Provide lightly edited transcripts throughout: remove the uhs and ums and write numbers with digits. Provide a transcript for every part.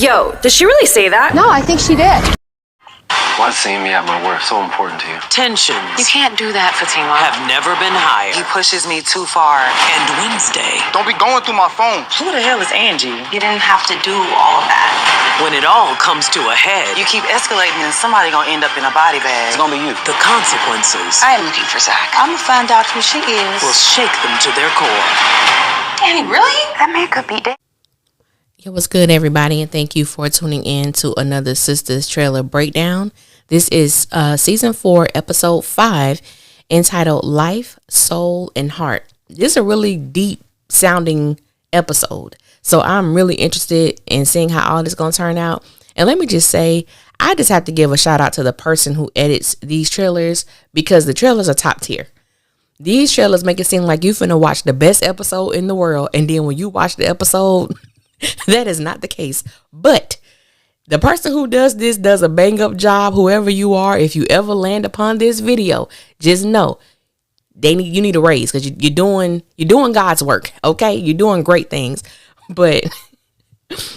Yo, did she really say that? No, I think she did. Why is seeing me at my worst so important to you? Tensions. You can't do that, Fatima. Have never been higher. He pushes me too far. And Wednesday. Don't be going through my phone. Who the hell is Angie? You didn't have to do all of that. When it all comes to a head. You keep escalating and somebody gonna end up in a body bag. It's gonna be you. The consequences. I am looking for Zach. I'm gonna find out who she is. Will shake them to their core. Annie, really? That man could be dead. Yo, what's good, everybody, and thank you for tuning in to another Sistas trailer breakdown. This is season 4, episode 5, entitled Life, Soul, and Heart. This is a really deep sounding episode, so I'm really interested in seeing how all this is going to turn out. And let me just say, I just have to give a shout out to the person who edits these trailers, because the trailers are top tier. These trailers make it seem like you finna watch the best episode in the world, and then when you watch the episode, that is not the case. But the person who does this does a bang up job. Whoever you are, if you ever land upon this video, just know you need a raise, because you're doing God's work. Okay, you're doing great things. But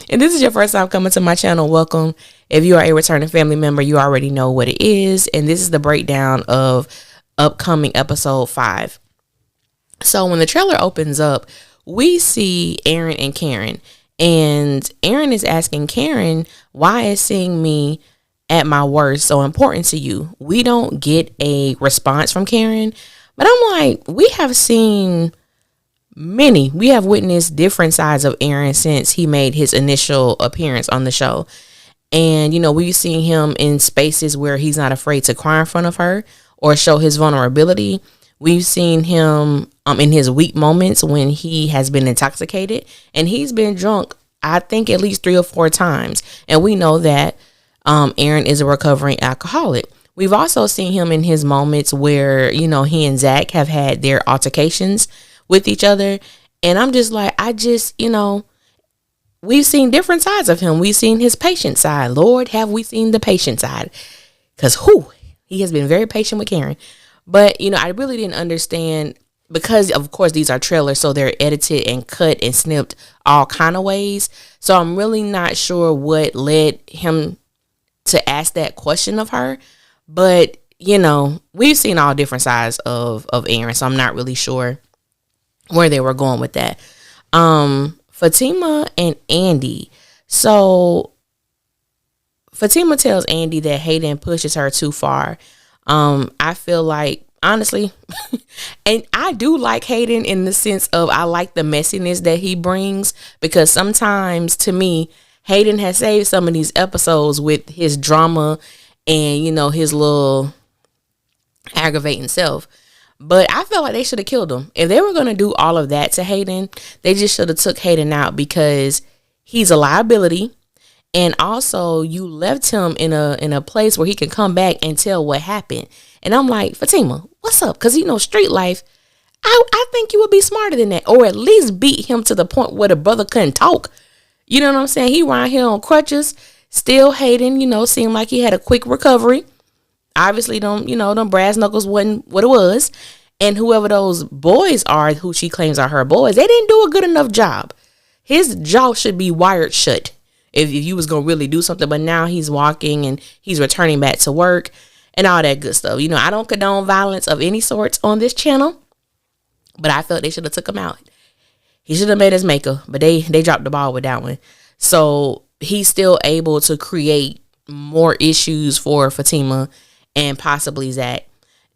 and this is your first time coming to my channel, welcome. If you are a returning family member, you already know what it is, and this is the breakdown of upcoming episode 5. So when the trailer opens up, we see Aaron and Karen. And Aaron is asking Karen, why is seeing me at my worst so important to you? We don't get a response from Karen, but I'm like, we have witnessed different sides of Aaron since he made his initial appearance on the show. And, we've seen him in spaces where he's not afraid to cry in front of her or show his vulnerability. We've seen him in his weak moments when he has been intoxicated, and he's been drunk, I think, at least 3 or 4 times. And we know that Aaron is a recovering alcoholic. We've also seen him in his moments where, he and Zach have had their altercations with each other. And I'm just like, we've seen different sides of him. We've seen his patient side. Lord, have we seen the patient side? Because he has been very patient with Karen. But, I really didn't understand, because, of course, these are trailers, so they're edited and cut and snipped all kind of ways. So I'm really not sure what led him to ask that question of her. But, we've seen all different sides of Aaron, so I'm not really sure where they were going with that. Fatima and Andy. So Fatima tells Andy that Hayden pushes her too far. I feel like, honestly, and I do like Hayden in the sense of I like the messiness that he brings, because sometimes, to me, Hayden has saved some of these episodes with his drama and, his little aggravating self. But I feel like they should have killed him. If they were going to do all of that to Hayden, they just should have took Hayden out, because he's a liability. And also, you left him in a place where he can come back and tell what happened. And I'm like, Fatima, what's up? Because, street life, I think you would be smarter than that. Or at least beat him to the point where the brother couldn't talk. You know what I'm saying? He around here on crutches, still Hayden, seemed like he had a quick recovery. Obviously, them brass knuckles wasn't what it was. And whoever those boys are, who she claims are her boys, they didn't do a good enough job. His jaw should be wired shut if you was going to really do something. But now he's walking and he's returning back to work and all that good stuff. I don't condone violence of any sorts on this channel, but I felt they should have took him out. He should have made his maker, but they dropped the ball with that one. So he's still able to create more issues for Fatima and possibly Zach.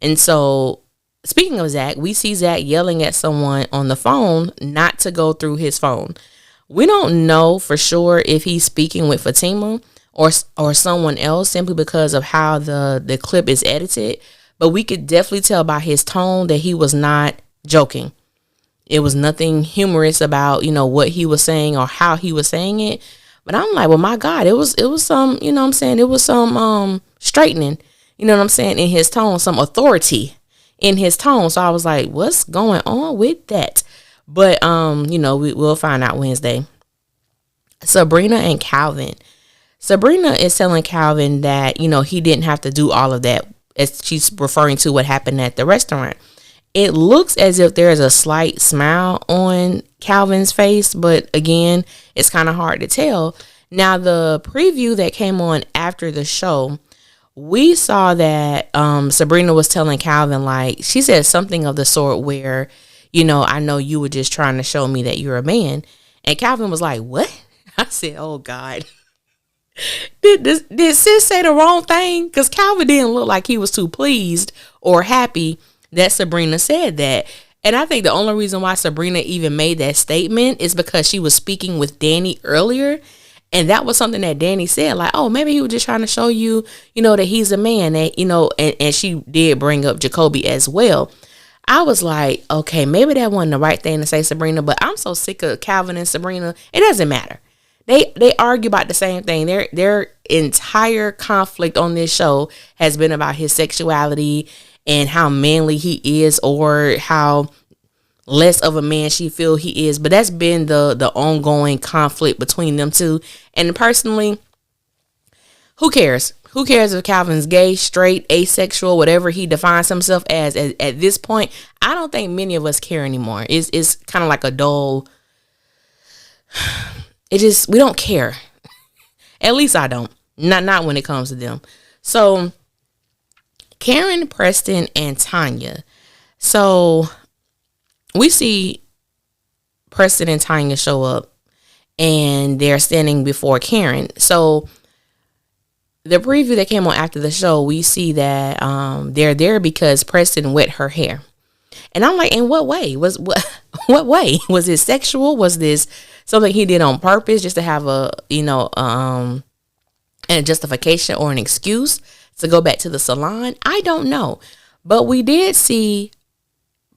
And so, speaking of Zach, we see Zach yelling at someone on the phone not to go through his phone. We don't know for sure if he's speaking with Fatima or someone else, simply because of how the clip is edited. But we could definitely tell by his tone that he was not joking. It was nothing humorous about, what he was saying or how he was saying it. But I'm like, well, my God, it was some, it was some straightening, in his tone, some authority in his tone. So I was like, what's going on with that? But, we'll find out Wednesday. Sabrina and Calvin. Sabrina is telling Calvin that, he didn't have to do all of that, as she's referring to what happened at the restaurant. It looks as if there is a slight smile on Calvin's face, but again, it's kind of hard to tell. Now, the preview that came on after the show, we saw that Sabrina was telling Calvin, like, she said something of the sort where, I know you were just trying to show me that you're a man. And Calvin was like, what? I said, oh, God. Did sis say the wrong thing? Because Calvin didn't look like he was too pleased or happy that Sabrina said that. And I think the only reason why Sabrina even made that statement is because she was speaking with Danny earlier. And that was something that Danny said, like, oh, maybe he was just trying to show you, that he's a man. That, and she did bring up Jacoby as well. I was like, okay, maybe that wasn't the right thing to say, Sabrina. But I'm so sick of Calvin and Sabrina. It doesn't matter. They argue about the same thing. Their entire conflict on this show has been about his sexuality and how manly he is, or how less of a man she feel he is. But that's been the ongoing conflict between them two. And personally, who cares? Who cares if Calvin's gay, straight, asexual, whatever he defines himself as at this point? I don't think many of us care anymore. It's kind of like a dull. We don't care. At least I don't. Not when it comes to them. So, Karen, Preston, and Tanya. So, we see Preston and Tanya show up, and they're standing before Karen. So, the preview that came on after the show, we see that they're there because Preston wet her hair. And I'm like, in what way? What way? Was it sexual? Was this something he did on purpose just to have a justification or an excuse to go back to the salon? I don't know. But we did see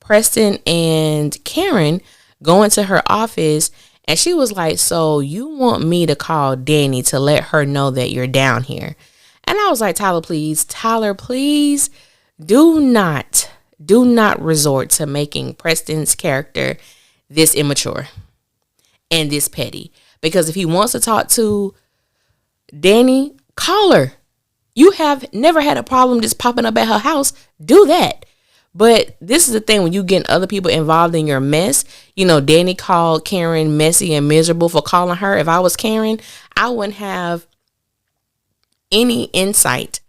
Preston and Karen go into her office, and she was like, so you want me to call Danny to let her know that you're down here? And I was like, Tyler, please, do not resort to making Preston's character this immature and this petty. Because if he wants to talk to Danny, call her. You have never had a problem just popping up at her house. Do that. But this is the thing, when you get other people involved in your mess. Danny called Karen messy and miserable for calling her. If I was Karen, I wouldn't have any insight.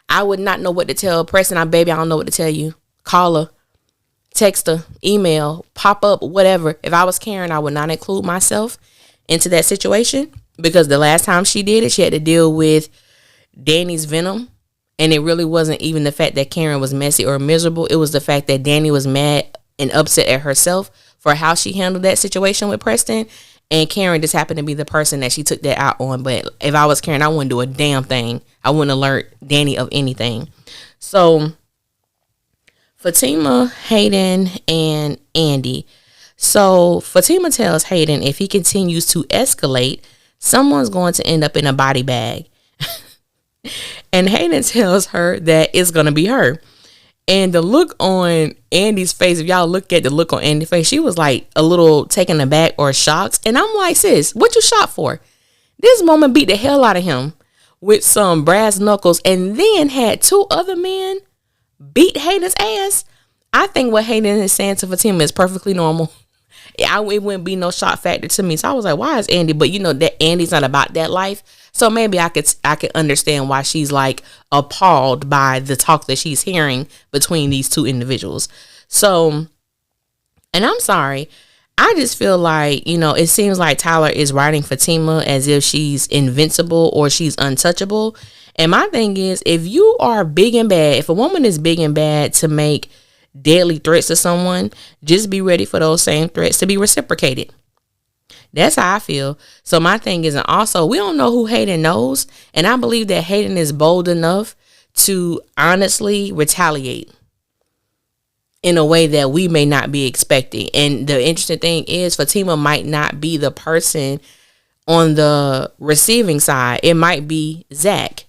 I would not know what to tell Preston. I don't know what to tell you. Call her, text her, email, pop up, whatever. If I was Karen, I would not include myself into that situation, because the last time she did it, she had to deal with Danny's venom. And it really wasn't even the fact that Karen was messy or miserable. It was the fact that Danny was mad and upset at herself for how she handled that situation with Preston. And Karen just happened to be the person that she took that out on. But if I was Karen, I wouldn't do a damn thing. I wouldn't alert Danny of anything. So, Fatima, Hayden, and Andy. So, Fatima tells Hayden if he continues to escalate, someone's going to end up in a body bag. And Hayden tells her that it's going to be her. And the look on Andy's face, if y'all look at the look on Andy's face, she was like a little taken aback or shocked. And I'm like, sis, what you shocked for? This woman beat the hell out of him with some brass knuckles and then had two other men beat Hayden's ass. I think what Hayden is saying to Fatima is perfectly normal. It wouldn't be no shock factor to me. So I was like, why is Andy? But that Andy's not about that life. So maybe I could understand why she's like appalled by the talk that she's hearing between these two individuals. So, and I'm sorry, I just feel like, it seems like Tyler is writing Fatima as if she's invincible or she's untouchable. And my thing is, if you are big and bad, if a woman is big and bad to make deadly threats to someone, just be ready for those same threats to be reciprocated. That's how I feel. So my thing is, and also, we don't know who Hayden knows. And I believe that Hayden is bold enough to honestly retaliate in a way that we may not be expecting. And the interesting thing is, Fatima might not be the person on the receiving side. It might be Zach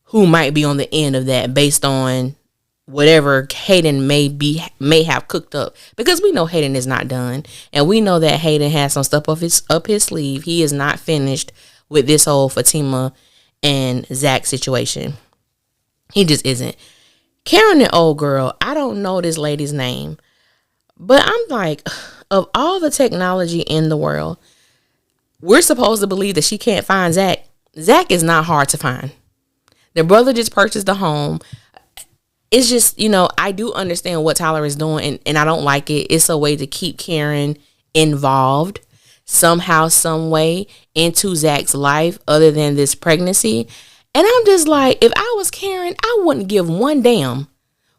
who might be on the end of that based on whatever Hayden may have cooked up, because we know Hayden is not done, and we know that Hayden has some stuff up his sleeve. He is not finished with this whole Fatima and Zach situation. He just isn't. Karen and old girl, I don't know this lady's name, but I'm like, of all the technology in the world, we're supposed to believe that she can't find Zach. Zach is not hard to find. The brother just purchased the home. It's just, I do understand what Tyler is doing, and I don't like it. It's a way to keep Karen involved somehow, some way into Zach's life other than this pregnancy. And I'm just like, if I was Karen, I wouldn't give one damn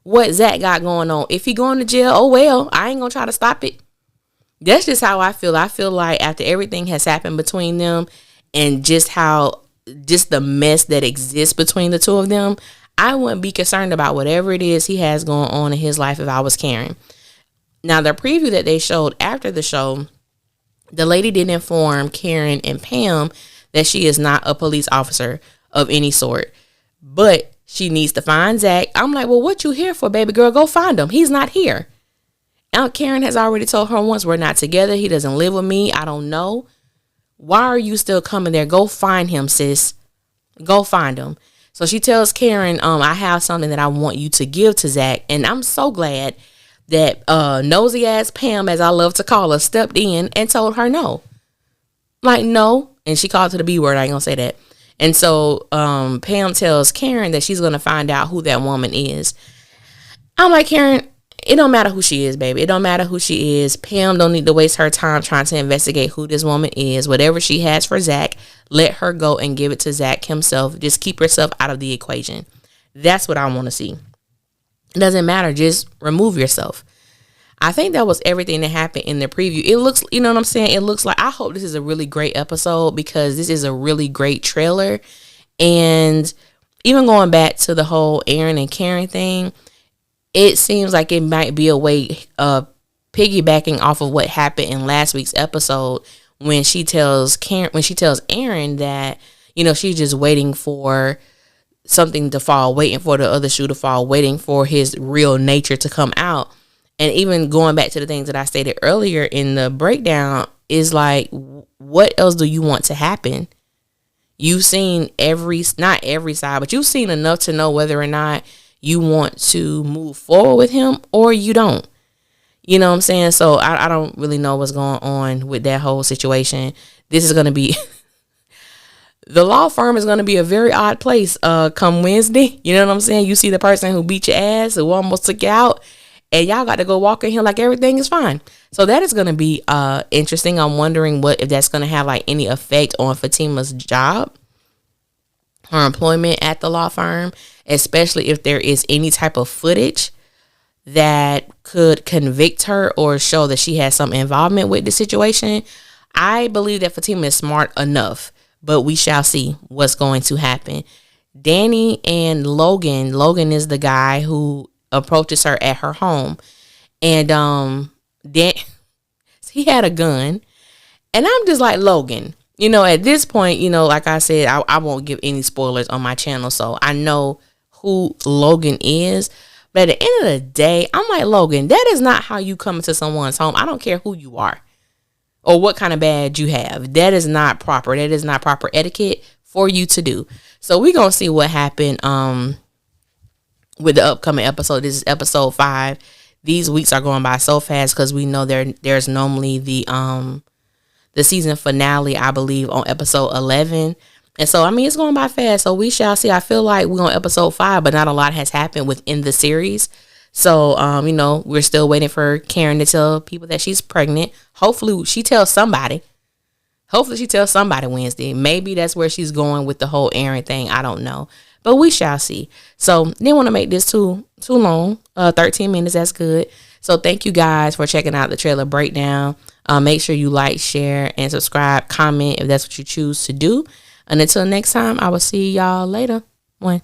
what Zach got going on. If he going to jail, oh well, I ain't gonna try to stop it. That's just how I feel. I feel like after everything has happened between them and just the mess that exists between the two of them, I wouldn't be concerned about whatever it is he has going on in his life if I was Karen. Now, the preview that they showed after the show, the lady did inform Karen and Pam that she is not a police officer of any sort, but she needs to find Zach. I'm like, well, what you here for, baby girl? Go find him. He's not here. Aunt Karen has already told her once, we're not together. He doesn't live with me. I don't know. Why are you still coming there? Go find him, sis. Go find him. So she tells Karen, I have something that I want you to give to Zach. And I'm so glad that nosy ass Pam, as I love to call her, stepped in and told her no. Like, no. And she called to the B word. I ain't gonna say that. And so Pam tells Karen that she's going to find out who that woman is. I'm like, Karen, it don't matter who she is, baby. It don't matter who she is. Pam don't need to waste her time trying to investigate who this woman is. Whatever she has for Zach, let her go and give it to Zach himself. Just keep herself out of the equation. That's what I want to see. It doesn't matter. Just remove yourself. I think that was everything that happened in the preview. It looks, you know what I'm saying? It looks like, I hope this is a really great episode because this is a really great trailer. And even going back to the whole Aaron and Karen thing, it seems like it might be a way of piggybacking off of what happened in last week's episode when she tells Aaron that, she's just waiting for something to fall, waiting for the other shoe to fall, waiting for his real nature to come out. And even going back to the things that I stated earlier in the breakdown is like, what else do you want to happen? You've seen not every side, but you've seen enough to know whether or not you want to move forward with him or you don't. You know what I'm saying? So I don't really know what's going on with that whole situation. This is going to be, the law firm is going to be a very odd place come Wednesday. You know what I'm saying? You see the person who beat your ass, who almost took you out, and y'all got to go walk in here like everything is fine. So that is going to be interesting. I'm wondering if that's going to have like any effect on Fatima's job, her employment at the law firm, especially if there is any type of footage that could convict her or show that she has some involvement with the situation. I believe that Fatima is smart enough, but we shall see what's going to happen. Danny and Logan is the guy who approaches her at her home, and he had a gun, and I'm just like, Logan, at this point, like I said, I won't give any spoilers on my channel, so I know who Logan is. But at the end of the day, I'm like, Logan, that is not how you come into someone's home. I don't care who you are or what kind of badge you have. That is not proper. That is not proper etiquette for you to do. So we're going to see what happened with the upcoming episode. This is episode 5. These weeks are going by so fast because we know there's normally the season finale, I believe, on episode 11. And so, it's going by fast. So we shall see. I feel like we're on episode 5, but not a lot has happened within the series. So, we're still waiting for Karen to tell people that she's pregnant. Hopefully she tells somebody. Wednesday. Maybe that's where she's going with the whole Aaron thing. I don't know. But we shall see. So didn't want to make this too long. 13 minutes, that's good. So thank you guys for checking out the trailer breakdown. Make sure you like, share, and subscribe. Comment if that's what you choose to do. And until next time, I will see y'all later. One.